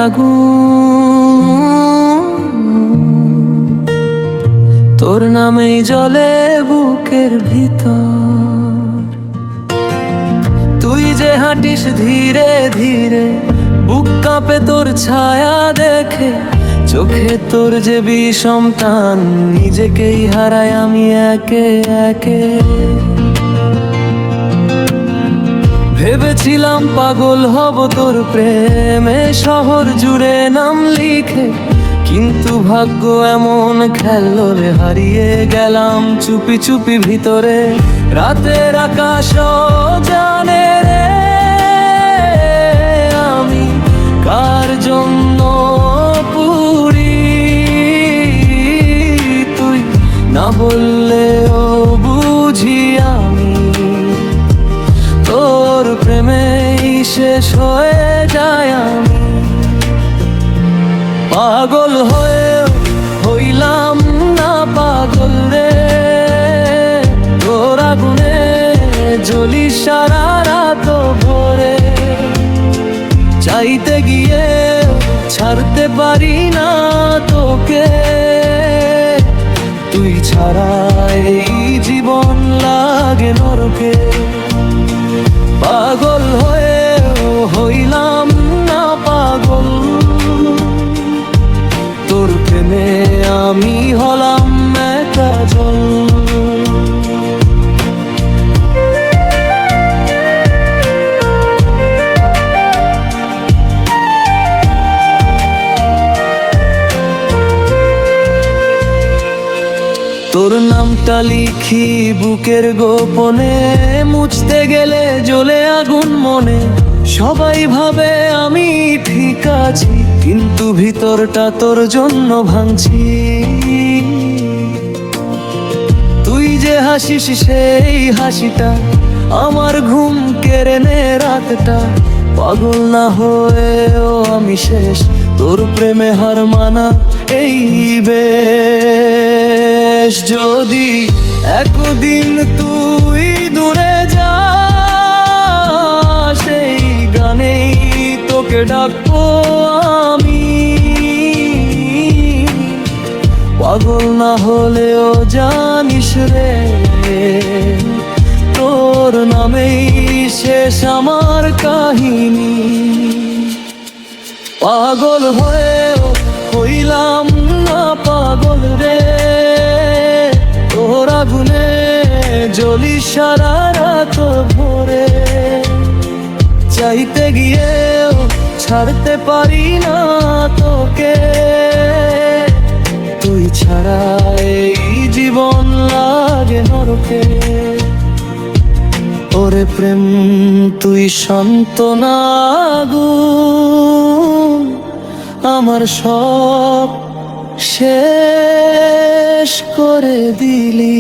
আগুন, তোর নামেই জ্বলে বুকের ভিতর। তুই যে হাঁটিস ধীরে ধীরে, বুক কাঁপে তোর ছায়া দেখে। চোখে তোর যে বিষম টান, নিজেকেই হারাই আমি একে একে। ভেবেছিলাম পাগল হব তোর প্রেমে, শহর জুড়ে নাম লিখে। কিন্তু ভাগ্য এমন খেললো রে, হারিয়ে গেলাম চুপি চুপি ভিতরে। রাতের আকাশ জানে রে, আমি কার জন্য পুরি। তুই না বললেও বুঝি আমি, তোর প্রেমেই শেষ হয়ে যায় আমি। পাগল হয়ে হইলাম না পাগল রে, তোর আগুনে জ্বলি সারা রাত ভরে। চাইতে গিয়ে ছাড়তে পারি না তোকে, তুই ছাড়া এই জীবন লাগে নরকে। পাগল হয়ে হইলাম না পাগল, তোর প্রেমে আমি হলাম একা জল। তোর নামটা লিখি বুকের গোপনে, মুছতে গেলে জ্বলে আগুন মনে। সবাই ভাবে আমি ঠিক আছি, কিন্তু ভিতরটা তোর জন্য ভাঙছি। তুই যে হাসিস সেই হাসিটা আমার ঘুম কেড়ে নে রাতটা। পাগল না হয়েও আমি শেষ, তোর প্রেমে হার মানা এই বেশ। যদি একদিন তুই দূরে যাস, সেই গানেই তোকে ডাকবো আমি। পাগল না হলেও জানিস রে, তোর নামেই শেষ আমার কাহিনী। পাগল হয়েও হইলাম না পাগল রে, তোর আগুনে জ্বলি সারা রাত ভরে। চাইতে গিয়েও ছাড়তে পারি না তোকে, তুই ছাড়া এই জীবন লাগে নরকে। ওরে প্রেম তুই সান্ত্বনা আগুন, আমার সব শেষ করে দিলি।